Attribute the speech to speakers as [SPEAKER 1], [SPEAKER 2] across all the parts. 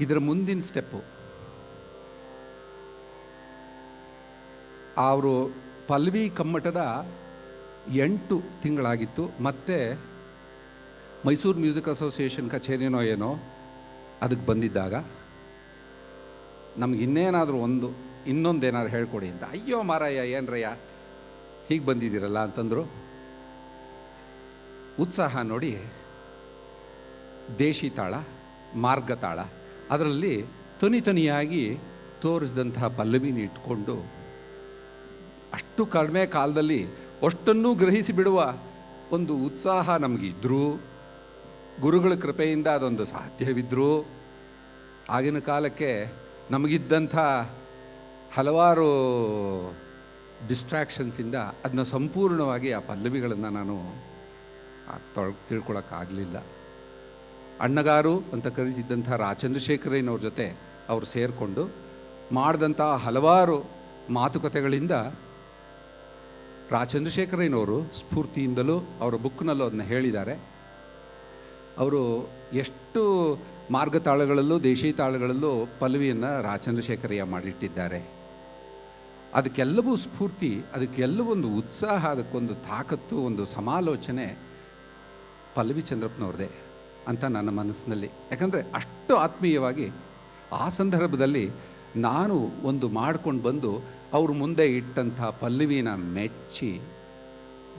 [SPEAKER 1] ಇದರ ಮುಂದಿನ ಸ್ಟೆಪ್ಪು ಅವರು ಪಲ್ವಿ ಕಮ್ಮಟದ 8 ತಿಂಗಳಾಗಿತ್ತು. ಮತ್ತು ಮೈಸೂರು ಮ್ಯೂಸಿಕ್ ಅಸೋಸಿಯೇಷನ್ ಕಚೇರಿನೋ ಏನೋ ಅದಕ್ಕೆ ಬಂದಿದ್ದಾಗ ನಮ್ಗೆ ಇನ್ನೇನಾದರೂ ಇನ್ನೊಂದೇನಾದ್ರು ಹೇಳ್ಕೊಡಿ ಅಂತ. ಅಯ್ಯೋ ಮಾರಾಯ ಏನ್ರಯ್ಯ ಹೀಗೆ ಬಂದಿದ್ದೀರಲ್ಲ ಅಂತಂದರು. ಉತ್ಸಾಹ ನೋಡಿ, ದೇಶಿ ತಾಳ, ಮಾರ್ಗ ತಾಳ, ಅದರಲ್ಲಿ ತನಿಯಾಗಿ ತೋರಿಸಿದಂತಹ ಪಲ್ಲವಿನ ಇಟ್ಕೊಂಡು ಅಷ್ಟು ಕಡಿಮೆ ಕಾಲದಲ್ಲಿ ಅಷ್ಟನ್ನೂ ಗ್ರಹಿಸಿ ಬಿಡುವ ಒಂದು ಉತ್ಸಾಹ ನಮಗಿದ್ರೂ, ಗುರುಗಳ ಕೃಪೆಯಿಂದ ಅದೊಂದು ಸಾಧ್ಯವಿದ್ದರೂ, ಆಗಿನ ಕಾಲಕ್ಕೆ ನಮಗಿದ್ದಂಥ ಹಲವಾರು ಡಿಸ್ಟ್ರ್ಯಾಕ್ಷನ್ಸಿಂದ ಅದನ್ನ ಸಂಪೂರ್ಣವಾಗಿ ಆ ಪಲ್ಲವಿಗಳನ್ನು ನಾನು ತಿಳ್ಕೊಳಕ್ಕಾಗಲಿಲ್ಲ. ಅಣ್ಣಗಾರು ಅಂತ ಕರೀತಿದ್ದಂಥ ರಾಚಂದ್ರಶೇಖರಯ್ಯನವ್ರ ಜೊತೆ ಅವರು ಸೇರಿಕೊಂಡು ಮಾಡಿದಂಥ ಹಲವಾರು ಮಾತುಕತೆಗಳಿಂದ ರಾಚಂದ್ರಶೇಖರಯ್ಯನವರು ಸ್ಫೂರ್ತಿಯಿಂದಲೂ ಅವರ ಬುಕ್ನಲ್ಲೂ ಅದನ್ನ ಹೇಳಿದ್ದಾರೆ. ಅವರು ಎಷ್ಟು ಮಾರ್ಗ ತಾಳಗಳಲ್ಲೂ ದೇಶಿ ತಾಳಗಳಲ್ಲೂ ಪಲ್ಲವಿಯನ್ನು ರಾಚಂದ್ರಶೇಖರಯ್ಯ ಮಾಡಿಟ್ಟಿದ್ದಾರೆ. ಅದಕ್ಕೆಲ್ಲವೂ ಸ್ಫೂರ್ತಿ, ಅದಕ್ಕೆಲ್ಲವೂ ಒಂದು ಉತ್ಸಾಹ, ಅದಕ್ಕೊಂದು ತಾಕತ್ತು, ಒಂದು ಸಮಾಲೋಚನೆ ಪಲ್ಲವಿ ಚಂದ್ರಪ್ಪನವ್ರದೇ ಅಂತ ನನ್ನ ಮನಸ್ಸಿನಲ್ಲಿ. ಯಾಕಂದರೆ ಅಷ್ಟು ಆತ್ಮೀಯವಾಗಿ ಆ ಸಂದರ್ಭದಲ್ಲಿ ನಾನು ಒಂದು ಮಾಡ್ಕೊಂಡು ಬಂದು ಅವ್ರ ಮುಂದೆ ಇಟ್ಟಂಥ ಪಲ್ಲವಿನ ಮೆಚ್ಚಿ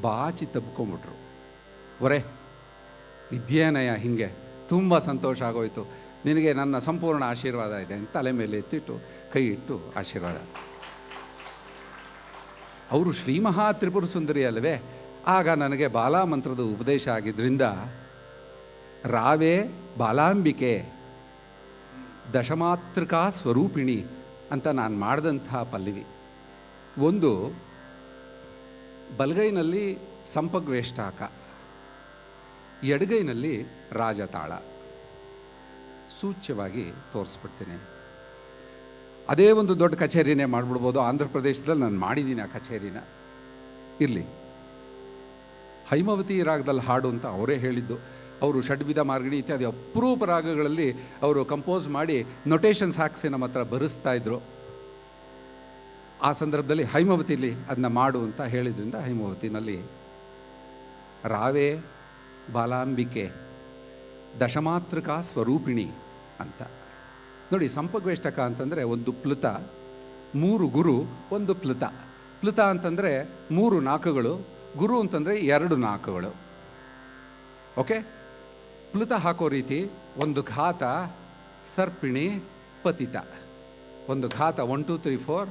[SPEAKER 1] ಬಾಚಿ ತಬ್ಕೊಂಬಿಟ್ರು. ಒರೆ ಇದ್ಯೇನಯ್ಯ ಹೀಗೆ, ತುಂಬ ಸಂತೋಷ ಆಗೋಯ್ತು, ನಿನಗೆ ನನ್ನ ಸಂಪೂರ್ಣ ಆಶೀರ್ವಾದ ಇದೆ ಅಂತ ತಲೆ ಮೇಲೆ ಎತ್ತಿಟ್ಟು ಕೈ ಇಟ್ಟು ಆಶೀರ್ವಾದ. ಅವರು ಶ್ರೀ ಮಹಾ ತ್ರಿಪುರ ಸುಂದರಿ ಅಲ್ಲವೇ. ಆಗ ನನಗೆ ಬಾಲಾ ಮಂತ್ರದ ಉಪದೇಶ ಆಗಿದ್ದರಿಂದ ರಾವೇ ಬಾಲಾಂಬಿಕೆ ದಶಮಾತೃಕಾ ಸ್ವರೂಪಿಣಿ ಅಂತ ನಾನು ಮಾಡಿದಂಥ ಪಲ್ಲವಿ. ಒಂದು ಬಲಗೈನಲ್ಲಿ ಸಂಪಗ್ವೇಷ್ಟಾಕ, ಎಡಗೈನಲ್ಲಿ ರಾಜತಾಳ. ಸೂಚ್ಯವಾಗಿ ತೋರಿಸ್ಬಿಡ್ತೀನಿ. ಅದೇ ಒಂದು ದೊಡ್ಡ ಕಚೇರಿನೇ ಮಾಡಿಬಿಡ್ಬೋದು. ಆಂಧ್ರ ಪ್ರದೇಶದಲ್ಲಿ ನಾನು ಮಾಡಿದ್ದೀನಿ ಆ ಕಚೇರಿನ. ಇರಲಿ, ಹೈಮವತಿ ರಾಗದಲ್ಲಿ ಹಾಡು ಅಂತ ಅವರೇ ಹೇಳಿದ್ದು. ಅವರು ಷಡ್ವಿಧ ಮಾರ್ಗಣಿ ಇತ್ಯಾದಿ ಅಪರೂಪ ರಾಗಗಳಲ್ಲಿ ಅವರು ಕಂಪೋಸ್ ಮಾಡಿ ನೊಟೇಷನ್ಸ್ ಹಾಕಿಸಿ ನಮ್ಮ ಹತ್ರ ಬರೆಸ್ತಾಯಿದ್ರು. ಆ ಸಂದರ್ಭದಲ್ಲಿ ಹೈಮವತಿಲಿ ಅದನ್ನ ಮಾಡು ಅಂತ ಹೇಳಿದ್ರಿಂದ ಹೈಮವತಿನಲ್ಲಿ ರಾವೇ ಬಾಲಾಂಬಿಕೆ ದಶಮಾತೃಕಾ ಸ್ವರೂಪಿಣಿ ಅಂತ ನೋಡಿ. ಸಂಪಗ್ವೇಷ್ಟಕ ಅಂತಂದರೆ ಒಂದು ಪ್ಲುತ, 3 ಗುರು, ಒಂದು ಪ್ಲುತ. ಪ್ಲುತ ಅಂತಂದರೆ 3 ನಾಕಗಳು, ಗುರು ಅಂತಂದರೆ 2 ನಾಕಗಳು. ಓಕೆ, ಪ್ಲುತ ಹಾಕೋ ರೀತಿ ಒಂದು ಘಾತ, ಸರ್ಪಿಣಿ, ಪತಿತ. ಒಂದು ಘಾತ 1 2 3 4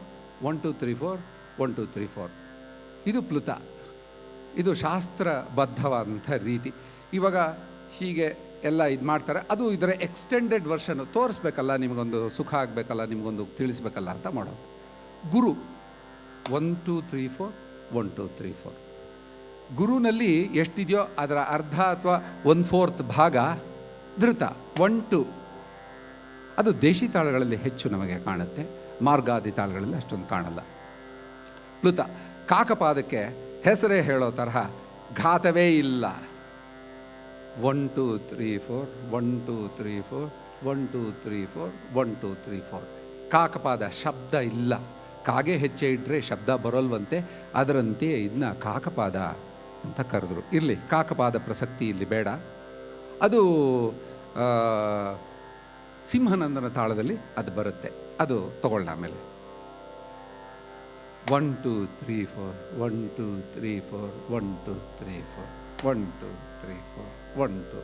[SPEAKER 1] 1 2 3 4 1 2 3 4. ಇದು ಪ್ಲುತ. ಇದು ಶಾಸ್ತ್ರಬದ್ಧವಾದಂಥ ರೀತಿ. ಇವಾಗ ಹೀಗೆ ಎಲ್ಲ ಇದು ಮಾಡ್ತಾರೆ. ಅದು ಇದರ ಎಕ್ಸ್ಟೆಂಡೆಡ್ ವರ್ಷನು ತೋರಿಸ್ಬೇಕಲ್ಲ, ನಿಮಗೊಂದು ಸುಖ ಆಗಬೇಕಲ್ಲ, ನಿಮಗೊಂದು ತಿಳಿಸ್ಬೇಕಲ್ಲ ಅಂತ ಮಾಡೋದು. ಗುರು 1 2 3 4 1 2 3 4. ಗುರುನಲ್ಲಿ ಎಷ್ಟಿದೆಯೋ ಅದರ ಅರ್ಧ ಅಥವಾ 1/4 ಭಾಗ ಧೃತ 1 2. ಅದು ದೇಶಿ ತಾಳಗಳಲ್ಲಿ ಹೆಚ್ಚು ನಮಗೆ ಕಾಣುತ್ತೆ, ಮಾರ್ಗಾದಿ ತಾಳಗಳಲ್ಲಿ ಅಷ್ಟೊಂದು ಕಾಣಲ್ಲ. ಪ್ಲುತ ಕಾಕಪಾದಕ್ಕೆ ಹೆಸರೇ ಹೇಳೋ ತರಹ ಘಾತವೇ ಇಲ್ಲ. 1 2 3 4 1 2 3 4 1 2 3 4 1 2 3 4. ಕಾಕಪಾದ ಶಬ್ದ ಇಲ್ಲ. ಕಾಗೆ ಹೆಚ್ಚೆ ಇಟ್ಟರೆ ಶಬ್ದ ಬರೋಲ್ವಂತೆ, ಅದರಂತೆ ಇದನ್ನ ಕಾಕಪಾದ ಅಂತ ಕರೆದ್ರು. ಇರಲಿ, ಕಾಕಪಾದ ಪ್ರಸಕ್ತಿ ಇಲ್ಲಿ ಬೇಡ. ಅದು ಸಿಂಹನಂದನ ತಾಳದಲ್ಲಿ ಅದು ಬರುತ್ತೆ, ಅದು ತಗೊಳ್ಳ ಆಮೇಲೆ. 1 2 3 4 1 2 3 4 1 2 3 4 1 2 3 4 1 2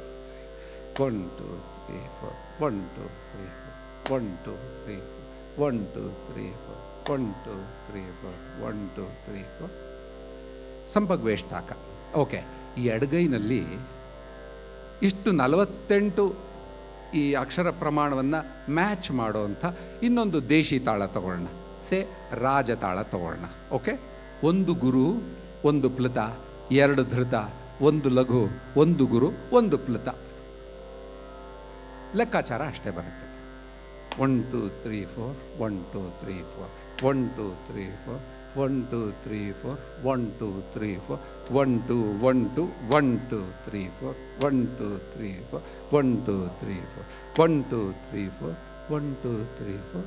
[SPEAKER 1] 1 2 3 4 1 2 3 4 1 2 3 4 1 2 3 4 1 2 3 4 1 2 3 4. ಸಂಪಗ್ವೇಷ್ಟಾಕ. ಓಕೆ, ಈ ಎಡಗೈನಲ್ಲಿ ಇಷ್ಟು 48 ಈ ಅಕ್ಷರ ಪ್ರಮಾಣವನ್ನು ಮ್ಯಾಚ್ ಮಾಡೋವಂಥ ಇನ್ನೊಂದು ದೇಶಿ ತಾಳ ತಗೊಳ್ಳೋಣ. ರಾಜತಾಳ ತಗೊಳ್ಳೋಣ. ಓಕೆ, 1 ಗುರು, 1 ಪ್ಲುತ, 2 ಧೃತ, 1 ಲಘು, 1 ಗುರು, 1 ಪ್ಲುತ. ಲೆಕ್ಕಾಚಾರ ಅಷ್ಟೇ ಬರುತ್ತೆ. 1 2 3 4 1 2 3 4 1 2 3 4 1 2 3 4 1 2 3 4 1 2 1 2 1 2 3 4 1 2 3 4 1 2 3 4 1 2 3 4 1 2 3 4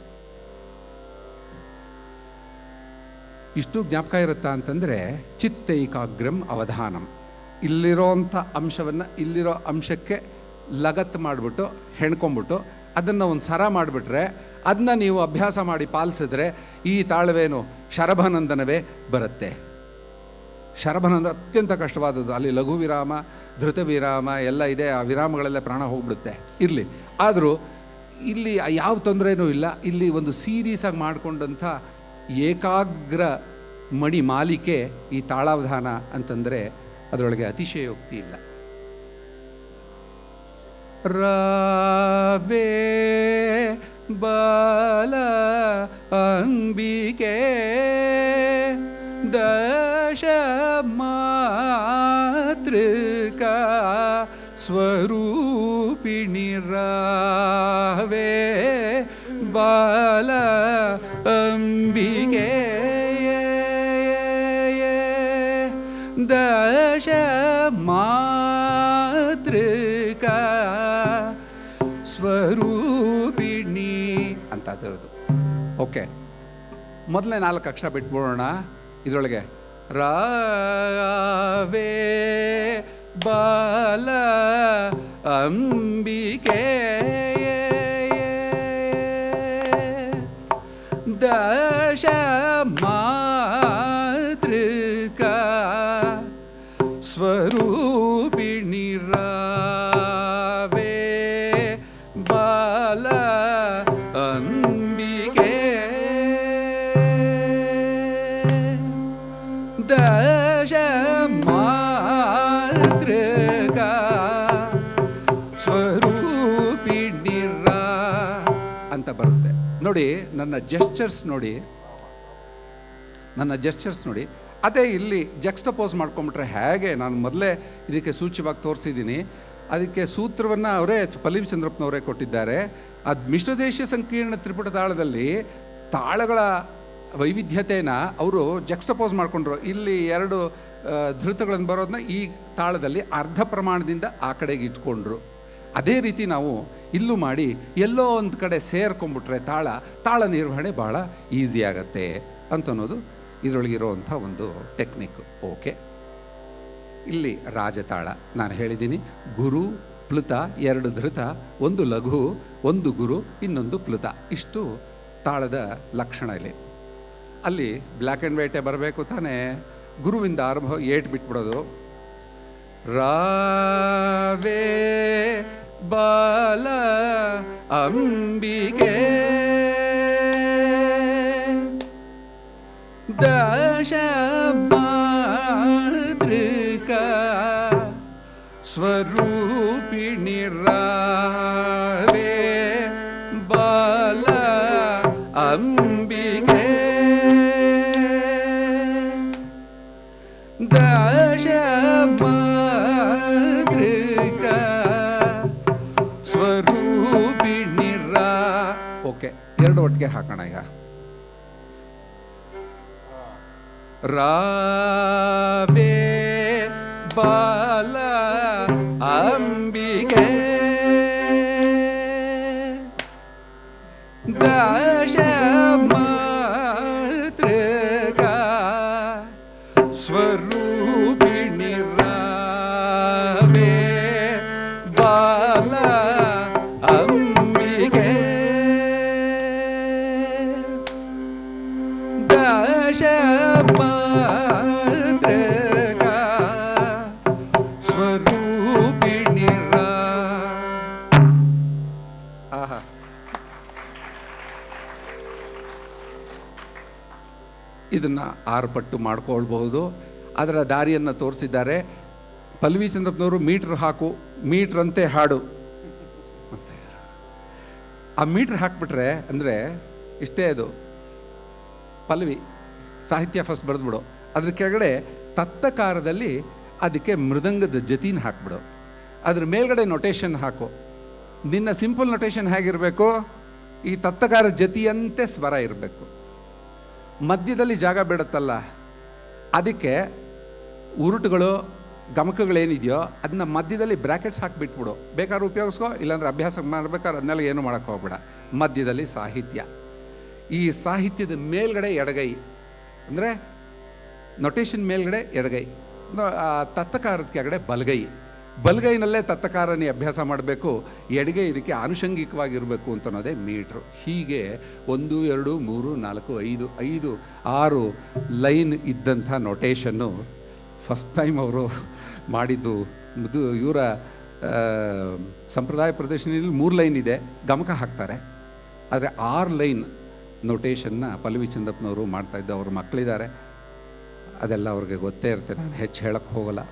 [SPEAKER 1] ಇಷ್ಟು ಜ್ಞಾಪಕ ಇರುತ್ತಾ ಅಂತಂದರೆ ಚಿತ್ತೈಕಾಗ್ರಂ ಅವಧಾನಂ. ಇಲ್ಲಿರೋಂಥ ಅಂಶವನ್ನು ಇಲ್ಲಿರೋ ಅಂಶಕ್ಕೆ ಲಗತ್ತು ಮಾಡಿಬಿಟ್ಟು ಹೆಣ್ಕೊಂಬಿಟ್ಟು ಅದನ್ನು ಒಂದು ಸರ ಮಾಡಿಬಿಟ್ರೆ ಅದನ್ನ ನೀವು ಅಭ್ಯಾಸ ಮಾಡಿ ಪಾಲಿಸಿದ್ರೆ ಈ ತಾಳವೇನು ಶರಭನಂದನವೇ ಬರುತ್ತೆ. ಶರಭನಂದನ ಅತ್ಯಂತ ಕಷ್ಟವಾದದ್ದು. ಅಲ್ಲಿ ಲಘು ವಿರಾಮ, ಧೃತ ವಿರಾಮ ಎಲ್ಲ ಇದೆ. ಆ ವಿರಾಮಗಳೆಲ್ಲ ಪ್ರಾಣ ಹೋಗ್ಬಿಡುತ್ತೆ. ಇರಲಿ, ಆದರೂ ಇಲ್ಲಿ ಯಾವ ತೊಂದರೆನೂ ಇಲ್ಲ. ಇಲ್ಲಿ ಒಂದು ಸೀರೀಸಾಗಿ ಮಾಡಿಕೊಂಡಂಥ ಏಕಾಗ್ರ ಮಣಿ ಮಾಲಿಕೆ ಈ ತಾಳಾವಧಾನ ಅಂತಂದರೆ ಅದರೊಳಗೆ ಅತಿಶಯೋಕ್ತಿ ಇಲ್ಲ. ರವೇ ಬಾಲ ಅಂಬಿಕೆ ದಶ ಮಾತೃಕಾ ಸ್ವರೂಪಿಣಿ ರವೇ ಬಾಲ ಅಂಬಿಕೆ ದಶ ಮಾತೃಕಾ ಸ್ವರೂಪಿಣಿ ಅಂತ ಅದು. ಓಕೆ, ಮೊದಲನೇ 4 ಅಕ್ಷರ ಬಿಟ್ಬಿಡೋಣ. ಇದರೊಳಗೆ ರವೇ ಬಾಲ ಅಂಬಿಕೆ ದಶ ಮಾತೃಕಾ ಸ್ವರೂಪಿಣಿ ರವೇ ಬಾಲ ಅಂಬಿಕೆ ದಶ ಮಾತೃಕಾ ಸ್ವರೂಪಿಣಿ ರ ಅಂತ ಬರುತ್ತೆ. ನೋಡಿ, ನನ್ನ ಜೆಸ್ಚರ್ಸ್ ನೋಡಿ. ಅದೇ ಇಲ್ಲಿ ಜಕ್ಸ್ಟಪೋಸ್ ಮಾಡ್ಕೊಂಬಿಟ್ರೆ ಹೇಗೆ, ನಾನು ಮೊದಲೇ ಇದಕ್ಕೆ ಸೂಚ್ಯವಾಗಿ ತೋರಿಸಿದ್ದೀನಿ. ಅದಕ್ಕೆ ಸೂತ್ರವನ್ನು ಅವರೇ ಪಲ್ಲವಿ ಚಂದ್ರಪ್ಪನವರೇ ಕೊಟ್ಟಿದ್ದಾರೆ. ಅದು ಮಿಶ್ರದೇಶೀಯ ಸಂಕೀರ್ಣ ತ್ರಿಪುಟ ತಾಳದಲ್ಲಿ ತಾಳಗಳ ವೈವಿಧ್ಯತೆನ ಅವರು ಜಕ್ಸ್ಟಪೋಸ್ ಮಾಡಿಕೊಂಡ್ರು. ಇಲ್ಲಿ 2 ಧೃತಗಳನ್ನು ಬರೋದನ್ನ ಈ ತಾಳದಲ್ಲಿ ಅರ್ಧ ಪ್ರಮಾಣದಿಂದ ಆ ಕಡೆಗೆ ಇಟ್ಕೊಂಡ್ರು. ಅದೇ ರೀತಿ ನಾವು ಇಲ್ಲೂ ಮಾಡಿ ಎಲ್ಲೋ ಒಂದು ಕಡೆ ಸೇರ್ಕೊಂಡ್ಬಿಟ್ರೆ ತಾಳ ನಿರ್ವಹಣೆ ಭಾಳ ಈಸಿ ಆಗತ್ತೆ ಅಂತನ್ನೋದು ಇದರೊಳಗಿರೋವಂಥ ಒಂದು ಟೆಕ್ನಿಕ್. ಓಕೆ, ಇಲ್ಲಿ ರಾಜತಾಳ ನಾನು ಹೇಳಿದ್ದೀನಿ. ಗುರು ಪ್ಲುತ, 2 ಧೃತ, 1 ಲಘು, 1 ಗುರು, ಇನ್ನೊಂದು ಪ್ಲುತ. ಇಷ್ಟು ತಾಳದ ಲಕ್ಷಣ ಇಲ್ಲಿ. ಅಲ್ಲಿ ಬ್ಲ್ಯಾಕ್ ಆ್ಯಂಡ್ ವೈಟೇ ಬರಬೇಕು ತಾನೇ. ಗುರುವಿಂದ ಆರಂಭ 8 ಬಿಟ್ಬಿಡೋದು. ರಾವೇ ಬಾಲ ಅಂಬಿಕೆ ದಶ ಮಾತೃಕಾ ಸ್ವರೂಪಿಣಿ ರವೇ ಬಾಲ ಅಂಬಿಕೆ ದಶ ಮಾತೃಕಾ ಸ್ವರೂಪಿಣಿ ರ. ಓಕೆ, 2 ಒಟ್ಟಿಗೆ ಹಾಕೋಣ ಈಗ. ರಾವೇ ಬಾಲ ಅಂಬಿಕೆ ದಶ ಮಾತೃಕಾ ಸ್ವರೂಪಿಣಿ ರವೇ ಬಾಲ ಅಂಬಿಕೆ ದಶ ಮಾತೃಕಾ ಸ್ವರೂಪಿಣಿ ರ. ಆಹಾ, ಇದನ್ನು 6 ಪಟ್ಟು ಮಾಡ್ಕೊಳ್ಬಹುದು. ಅದರ ದಾರಿಯನ್ನು ತೋರಿಸಿದ್ದಾರೆ ಪಲ್ಲವಿ ಚಂದ್ರಪ್ಪನವರು. ಮೀಟ್ರ್ ಹಾಕು, ಮೀಟ್ರಂತೆ ಹಾಡು ಅಂತ. ಆ ಮೀಟ್ರ್ ಹಾಕ್ಬಿಟ್ರೆ ಅಂದರೆ ಇಷ್ಟೇ. ಅದು ಪಲ್ಲವಿ ಸಾಹಿತ್ಯ ಫಸ್ಟ್ ಬರೆದ್ಬಿಡು. ಅದ್ರ ಕೆಳಗಡೆ ತತ್ತಕಾರದಲ್ಲಿ ಅದಕ್ಕೆ ಮೃದಂಗದ ಜತಿನ ಹಾಕ್ಬಿಡು. ಅದ್ರ ಮೇಲ್ಗಡೆ ನೊಟೇಷನ್ ಹಾಕು. ನಿನ್ನ ಸಿಂಪಲ್ ನೊಟೇಷನ್ ಹೇಗಿರಬೇಕು? ಈ ತತ್ತಕಾರ ಜತಿಯಂತೆ ಸ್ವರ ಇರಬೇಕು. ಮಧ್ಯದಲ್ಲಿ ಜಾಗ ಬಿಡುತ್ತಲ್ಲ, ಅದಕ್ಕೆ ಉರುಟುಗಳು ಗಮಕಗಳೇನಿದೆಯೋ ಅದನ್ನ ಮಧ್ಯದಲ್ಲಿ ಬ್ರ್ಯಾಕೆಟ್ಸ್ ಹಾಕಿಬಿಟ್ಬಿಡು, ಬೇಕಾದ್ರೆ ಉಪಯೋಗಿಸ್ಕೋ, ಇಲ್ಲಾಂದ್ರೆ ಅಭ್ಯಾಸ ಮಾಡ್ಬೇಕಾದ್ರೆ ಅದನ್ನೆಲ್ಲ ಏನು ಮಾಡೋಕ್ಕೆ ಹೋಗ್ಬೇಡ. ಮಧ್ಯದಲ್ಲಿ ಸಾಹಿತ್ಯ, ಈ ಸಾಹಿತ್ಯದ ಮೇಲ್ಗಡೆ ಎಡಗೈ, ಅಂದರೆ ನೊಟೇಷನ್ ಮೇಲ್ಗಡೆ ಎಡಗೈ, ತತ್ತಕಾರದ ಕೆಳಗಡೆ ಬಲಗೈ. ಬಲಗೈನಲ್ಲೇ ತತ್ತಕಾರನೇ ಅಭ್ಯಾಸ ಮಾಡಬೇಕು, ಎಡಗೈ ಇದಕ್ಕೆ ಆನುಷಂಗಿಕವಾಗಿರಬೇಕು ಅಂತ ಅನ್ನೋದೇ ಮೀಟ್ರು. ಹೀಗೆ 1 2 3 4 5 6 ಲೈನ್ ಇದ್ದಂಥ ನೊಟೇಷನ್ನು ಫಸ್ಟ್ ಟೈಮ್ ಅವರು ಮಾಡಿದ್ದು. ಇವರ ಸಂಪ್ರದಾಯ ಪ್ರದರ್ಶನದಲ್ಲಿ 3 ಲೈನ್ ಇದೆ, ಗಮಕ ಹಾಕ್ತಾರೆ. ಆದರೆ 6 ಲೈನ್ ನೊಟೇಷನ್ನ ಪಲ್ಲವಿ ಚಂದಪ್ಪನವರು ಮಾಡ್ತಾಯಿದ್ದು. ಅವ್ರ ಮಕ್ಕಳಿದ್ದಾರೆ, ಅದೆಲ್ಲ ಅವ್ರಿಗೆ ಗೊತ್ತೇ ಇರುತ್ತೆ, ನಾನು ಹೆಚ್ಚು ಹೇಳಕ್ಕೆ ಹೋಗಲ್ಲ.